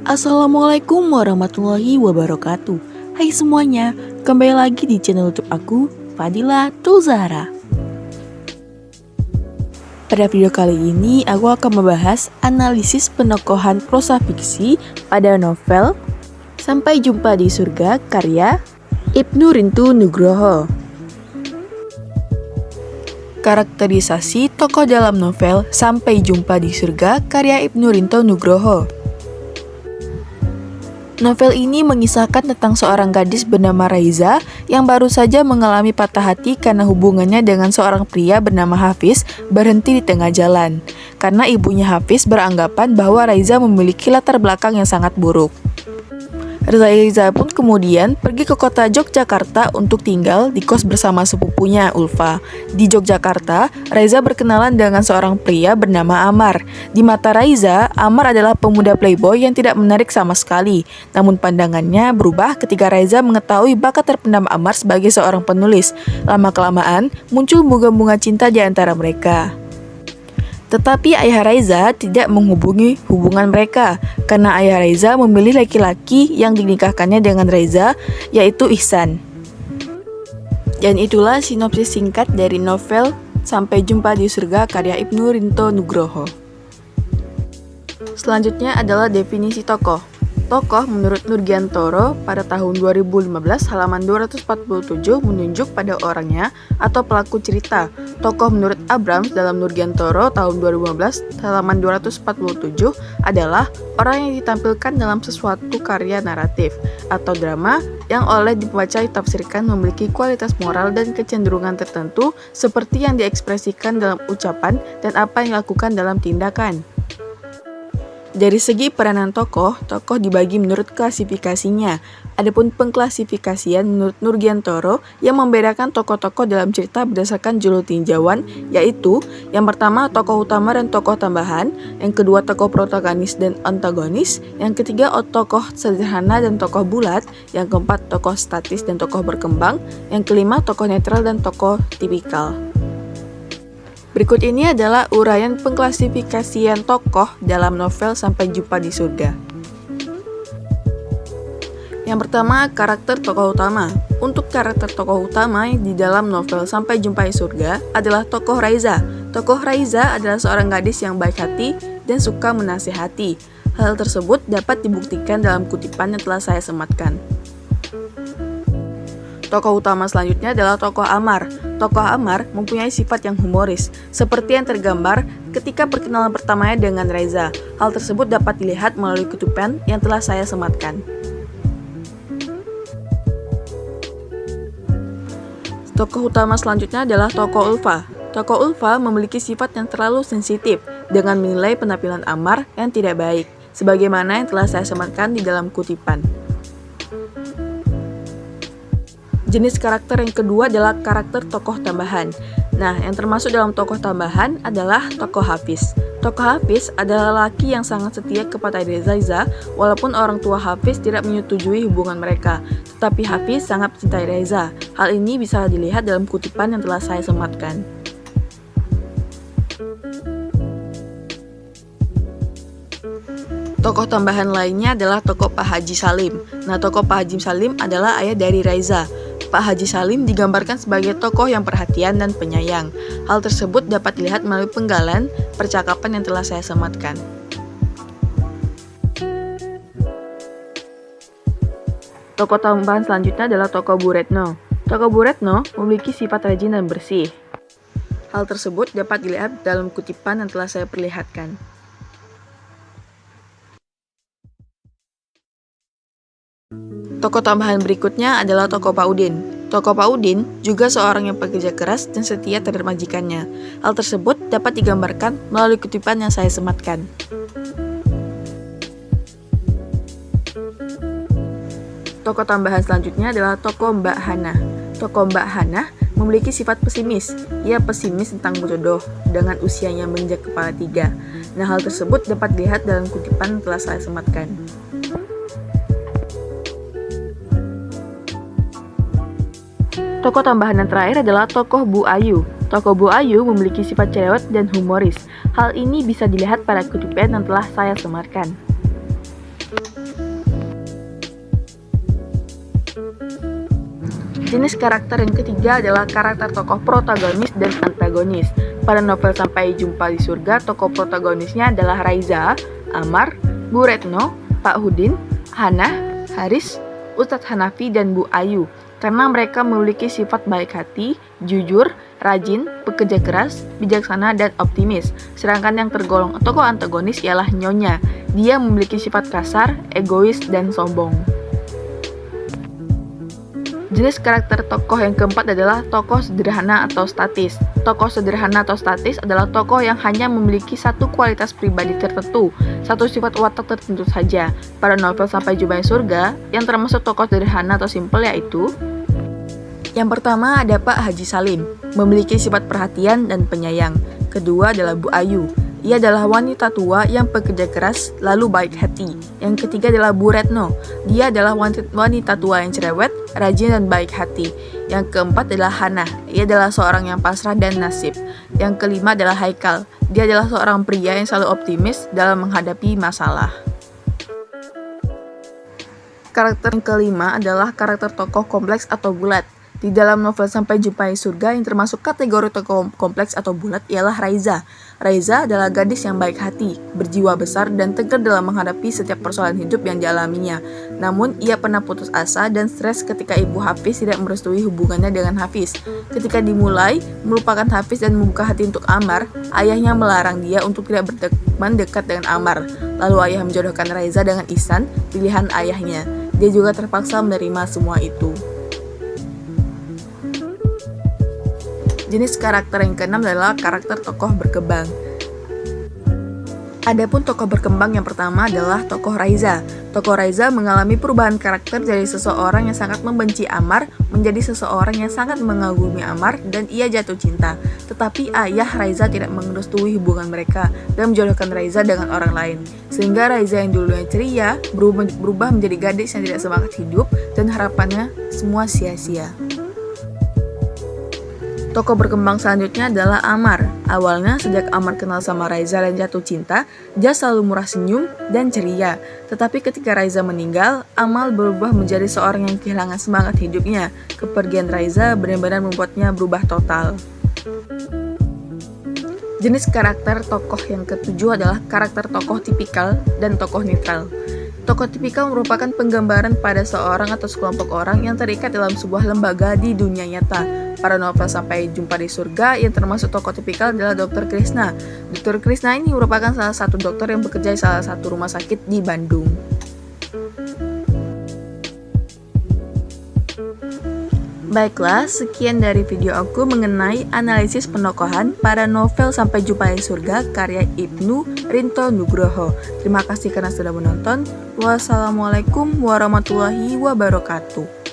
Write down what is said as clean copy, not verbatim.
Assalamualaikum warahmatullahi wabarakatuh. Hai semuanya, kembali lagi di channel YouTube aku, Fadila Tulzahra. Pada video kali ini, aku akan membahas analisis penokohan prosa fiksi pada novel Sampai Jumpa di Surga karya Ibnu Rintu Nugroho. Karakterisasi tokoh dalam novel Sampai Jumpa di Surga karya Ibnu Rintu Nugroho. Novel ini mengisahkan tentang seorang gadis bernama Raiza yang baru saja mengalami patah hati karena hubungannya dengan seorang pria bernama Hafiz berhenti di tengah jalan. Karena ibunya Hafiz beranggapan bahwa Raiza memiliki latar belakang yang sangat buruk. Raiza pun kemudian pergi ke kota Yogyakarta untuk tinggal di kos bersama sepupunya Ulfa. Di Yogyakarta, Raiza berkenalan dengan seorang pria bernama Amar. Di mata Raiza, Amar adalah pemuda playboy yang tidak menarik sama sekali. Namun pandangannya berubah ketika Raiza mengetahui bakat terpendam Amar sebagai seorang penulis. Lama-kelamaan, muncul bunga-bunga cinta di antara mereka. Tetapi ayah Raiza tidak menghubungi hubungan mereka karena ayah Raiza memilih laki-laki yang dinikahkannya dengan Raiza, yaitu Ihsan. Dan itulah sinopsis singkat dari novel Sampai Jumpa di Surga karya Ibnu Rintu Nugroho. Selanjutnya adalah definisi tokoh. Tokoh menurut Nurgiantoro pada tahun 2015 halaman 247 menunjuk pada orangnya atau pelaku cerita. Tokoh menurut Abrams dalam Nurgiantoro tahun 2015 halaman 247 adalah orang yang ditampilkan dalam sesuatu karya naratif atau drama yang oleh dibaca ditafsirkan memiliki kualitas moral dan kecenderungan tertentu seperti yang diekspresikan dalam ucapan dan apa yang dilakukan dalam tindakan. Dari segi peranan tokoh dibagi menurut klasifikasinya. Adapun pengklasifikasian menurut Nurgiantoro yang membedakan tokoh-tokoh dalam cerita berdasarkan judul tinjauan, yaitu yang pertama tokoh utama dan tokoh tambahan, yang kedua tokoh protagonis dan antagonis, yang ketiga tokoh sederhana dan tokoh bulat, yang keempat tokoh statis dan tokoh berkembang, yang kelima tokoh netral dan tokoh tipikal. Berikut ini adalah uraian pengklasifikasian tokoh dalam novel Sampai Jumpa di Surga. Yang pertama, karakter tokoh utama. Untuk karakter tokoh utama di dalam novel Sampai Jumpa di Surga adalah tokoh Raiza. Tokoh Raiza adalah seorang gadis yang baik hati dan suka menasihati. Hal tersebut dapat dibuktikan dalam kutipan yang telah saya sematkan. Tokoh utama selanjutnya adalah tokoh Amar. Tokoh Amar mempunyai sifat yang humoris, seperti yang tergambar ketika perkenalan pertamanya dengan Raiza. Hal tersebut dapat dilihat melalui kutipan yang telah saya sematkan. Tokoh utama selanjutnya adalah tokoh Ulfa. Tokoh Ulfa memiliki sifat yang terlalu sensitif dengan menilai penampilan Amar yang tidak baik, sebagaimana yang telah saya sematkan di dalam kutipan. Jenis karakter yang kedua adalah karakter tokoh tambahan. Nah, yang termasuk dalam tokoh tambahan adalah tokoh Hafiz. Tokoh Hafiz adalah laki yang sangat setia kepada Raiza, walaupun orang tua Hafiz tidak menyetujui hubungan mereka. Tetapi Hafiz sangat mencintai Raiza. Hal ini bisa dilihat dalam kutipan yang telah saya sematkan. Tokoh tambahan lainnya adalah tokoh Pak Haji Salim. Nah, tokoh Pak Haji Salim adalah ayah dari Raiza. Pak Haji Salim digambarkan sebagai tokoh yang perhatian dan penyayang. Hal tersebut dapat dilihat melalui penggalan percakapan yang telah saya sematkan. Tokoh tambahan selanjutnya adalah tokoh Bu Retno. Tokoh Bu Retno memiliki sifat rajin dan bersih. Hal tersebut dapat dilihat dalam kutipan yang telah saya perlihatkan. Tokoh tambahan berikutnya adalah tokoh Pak Udin. Tokoh Pak Udin juga seorang yang pekerja keras dan setia terhadap majikannya. Hal tersebut dapat digambarkan melalui kutipan yang saya sematkan. Tokoh tambahan selanjutnya adalah tokoh Mbak Hana. Tokoh Mbak Hana memiliki sifat pesimis. Ia pesimis tentang jodoh dengan usianya menginjak kepala 3. Nah, hal tersebut dapat dilihat dalam kutipan yang telah saya sematkan. Tokoh tambahan yang terakhir adalah tokoh Bu Ayu. Tokoh Bu Ayu memiliki sifat cerewet dan humoris. Hal ini bisa dilihat pada kutipan yang telah saya sematkan. Jenis karakter yang ketiga adalah karakter tokoh protagonis dan antagonis. Pada novel Sampai Jumpa di Surga, tokoh protagonisnya adalah Raiza, Amar, Bu Retno, Pak Hudin, Hana, Haris, Ustadz Hanafi, dan Bu Ayu. Karena mereka memiliki sifat baik hati, jujur, rajin, pekerja keras, bijaksana, dan optimis. Sedangkan yang tergolong tokoh antagonis ialah Nyonya. Dia memiliki sifat kasar, egois, dan sombong. Jenis karakter tokoh yang keempat adalah tokoh sederhana atau statis. Tokoh sederhana atau statis adalah tokoh yang hanya memiliki satu kualitas pribadi tertentu, satu sifat watak tertentu saja. Pada novel Sampai Jumpa di Surga, yang termasuk tokoh sederhana atau simpel yaitu: yang pertama ada Pak Haji Salim, memiliki sifat perhatian dan penyayang. Kedua adalah Bu Ayu. Ia adalah wanita tua yang pekerja keras, lalu baik hati. Yang ketiga adalah Bu Retno. Dia adalah wanita tua yang cerewet, rajin, dan baik hati. Yang keempat adalah Hana. Ia adalah seorang yang pasrah dan nasib. Yang kelima adalah Haikal. Dia adalah seorang pria yang selalu optimis dalam menghadapi masalah. Karakter yang kelima adalah karakter tokoh kompleks atau bulat. Di dalam novel Sampai Jumpa di Surga, yang termasuk kategori tokoh kompleks atau bulat ialah Raiza. Raiza adalah gadis yang baik hati, berjiwa besar, dan tegar dalam menghadapi setiap persoalan hidup yang dialaminya. Namun, ia pernah putus asa dan stres ketika ibu Hafiz tidak merestui hubungannya dengan Hafiz. Ketika dimulai melupakan Hafiz dan membuka hati untuk Amar, ayahnya melarang dia untuk tidak berteman dekat dengan Amar. Lalu ayah menjodohkan Raiza dengan Ihsan, pilihan ayahnya. Dia juga terpaksa menerima semua itu. Jenis karakter yang keenam adalah karakter tokoh berkembang. Adapun tokoh berkembang yang pertama adalah tokoh Raiza. Tokoh Raiza mengalami perubahan karakter dari seseorang yang sangat membenci Amar menjadi seseorang yang sangat mengagumi Amar dan ia jatuh cinta. Tetapi ayah Raiza tidak merestui hubungan mereka dan menjodohkan Raiza dengan orang lain. Sehingga Raiza yang dulunya ceria berubah menjadi gadis yang tidak semangat hidup dan harapannya semua sia-sia. Tokoh berkembang selanjutnya adalah Amar. Awalnya sejak Amar kenal sama Raiza dan jatuh cinta, dia selalu murah senyum dan ceria. Tetapi ketika Raiza meninggal, Amar berubah menjadi seorang yang kehilangan semangat hidupnya. Kepergian Raiza benar-benar membuatnya berubah total. Jenis karakter tokoh yang ketujuh adalah karakter tokoh tipikal dan tokoh netral. Tokoh tipikal merupakan penggambaran pada seorang atau sekelompok orang yang terikat dalam sebuah lembaga di dunia nyata. Pada novel Sampai Jumpa di Surga, yang termasuk tokoh tipikal adalah Dr. Krishna. Dr. Krishna ini merupakan salah satu dokter yang bekerja di salah satu rumah sakit di Bandung. Baiklah, sekian dari video aku mengenai analisis penokohan pada novel Sampai Jumpa di Surga karya Ibnu Rinto Nugroho. Terima kasih karena sudah menonton. Wassalamualaikum warahmatullahi wabarakatuh.